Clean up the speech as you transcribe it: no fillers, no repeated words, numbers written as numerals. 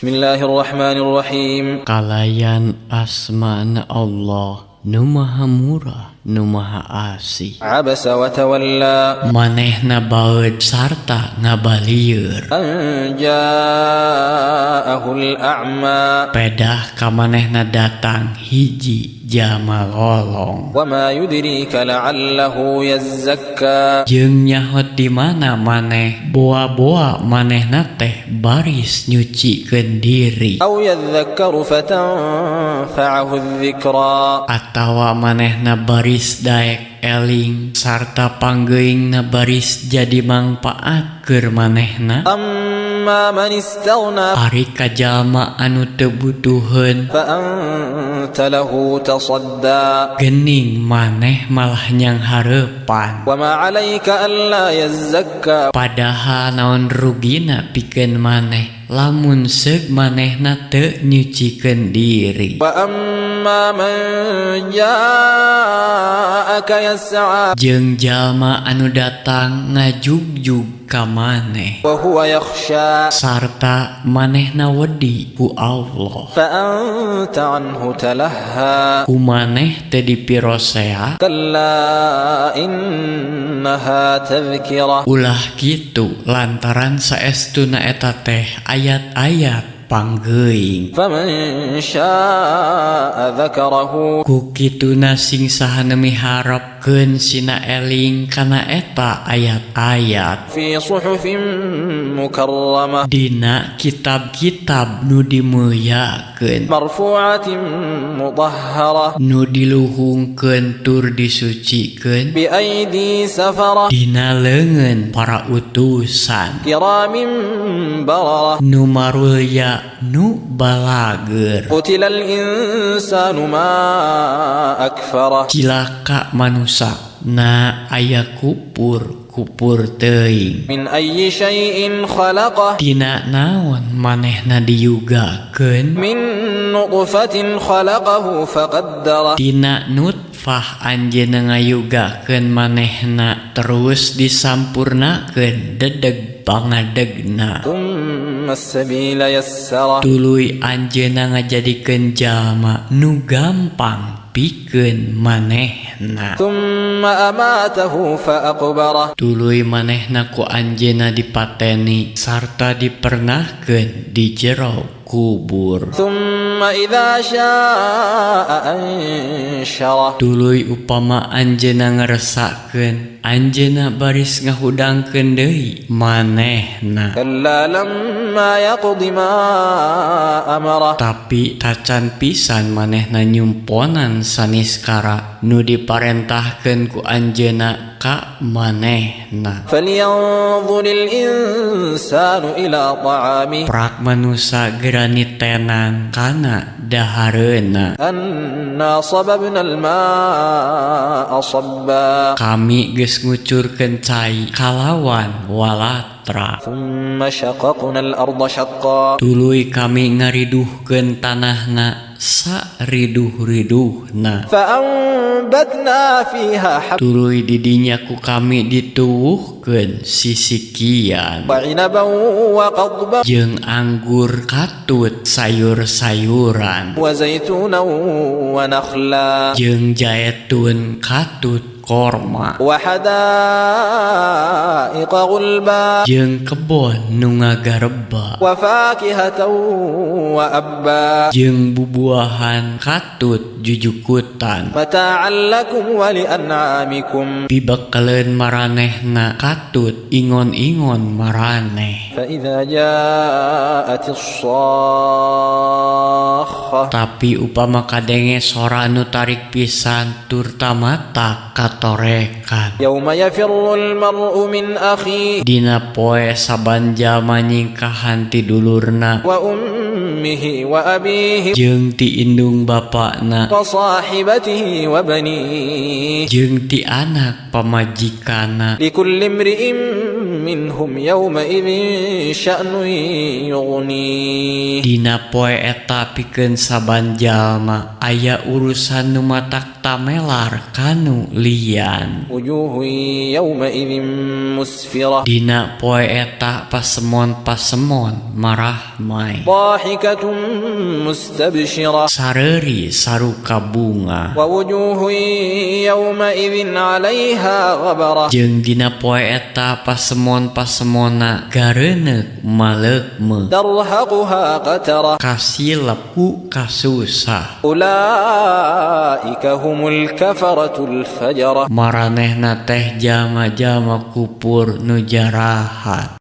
Bismillahirrahmanirrahim. Kalayan asmana Allah nu maha murah nu maha asih. Abasa wa tawalla. Manehna baeud sarta ngabalieur. An ja'ahul a'ma. Pedah ka manehna datang hiji jama lolong. Wa ma yudrika la'allahu yazzakka. Jeung nyahot di mana maneh boa-boa manehna teh baris nyucikeun diri. Aw yadhakkaru fatanfa'ahu adh-dhikra. Atawa manehna baris daek eling sarta panggeuingna baris jadi mangpaat keur manehna. Amma man istaghna. Ari kajalma anu teu butuheun Fa anta lahu tasadda. geuning maneh malah nyang hareupan. Wa ma 'alaika alla yazzakka. Padahal naon rugina pikeun maneh lamun seug manehna teu nyucikeun diri. Wa amma man ja'aka yas'a. Jeung jalma anu datang ngajugjug ka maneh Wa huwa yakhsha. sarta manehna wedi ku Allah. Fa anta anhu talahha. Ku maneh teu dipirosea. Kalla innaha tadhkirah. Ulah kitu lantaran saestuna eta teh ayat-ayat panggeuing. Faman syaa'a dzakarahu. Ku kituna sing saha miharepkeun sina eling kana eta ayat-ayat Fi suhufin mukarramah. dina kitab-kitab nu dimulyakeun Marfu'atin mutahharah. nu diluhungkeun tur disucikeun Bi aidi safarah. dina leungeun para utusan Kiramin bararah. nu marulya nu balager. Qutilal insanu ma akfarah. Cilaka manusa na aya kupur teuing. Min ayyi syai'in khalaqah. Tina naon manehna diyugakeun. Min nutfatin khalaqahu faqaddarah. Tina nutfah anjeunna ngayugakeun manehna terus disampurnakeun dedeg pangadegna. Tsumma as-sabila yassarah. Tuluy anjeunna ngajadikeun jalma nu gampang pikeun manehna. Tsumma amatahu faaqbarah. Tuluy manehna ku anjeunna dipateni sarta dipernahkeun di jero kubur. Tsumma idza syaa'a ansyarah. Tuluy upama anjeunna ngresakeun anjeunna baris ngahudangkeun deui manehna. Kalla lamma yaqdi ma amarah. Tapi tacan pisan manehna nyumponan saniskara nu diparentahkeun ku anjeunna ka manehna. Falyanzuril insanu ila ta'amih. Prak manusa gerani tenan kana dahareuna. Anna sababna al-ma'a sabba. Kami geus ngucurkeun cai kalawan walatra. Thumma shaqaqna al-arda shaqqa. Tuluy kami ngariduhkeun tanahna sariduh-riduhna. Fa'ambatna fiha habba. Tuluy di dinya ku kami dituwuhkeun sisikian. Wa 'inaban wa qadban. Jeung anggur katut sayur-sayuran. Wa zaytunan wa nakhla. Jeung jaitun katut korma. Wa hadaiqa ghulba. Jeung kebon nu ngagareba. Wa fakihatan wa abba. Jeung bubuahan katut jujukutan. Mata'an lakum wa li'an'amikum. Pibekeleun maranehna katut ingon-ingon maraneh. Fa idza ja'atis shakhah. Tapi upama kadenge sora nu tarik pisan tur tamata katorekan. Yauma yafirrul mar'u min akhihi. Dina poe saban jalma nyingkahan ti dulurna Wa ummihi wa abihi. jeung ti indung bapana Wa sahibatihi wa banihi. jeung ti anak pamajikana. Likulli imri'in minhum yawma idzin sya'nun yughni. Dina poe eta pikeun saban jalma aya urusan nu matak tamelar kanu lieu. kesepian. وجوه يومئذ مسفرة Dina poe eta pasemon marah mai. ضاحكة مستبشرة Sareri saruka bunga. ووجوه يومئذ عليها غبرة Jeung dina poe eta pasemona gareuneuh maleukmeuk. ترهقها قترة Kasilep ku kasusah. أولئك هم الكفرة الفجرة Maranehna teh jama-jama kupur nu jarahat.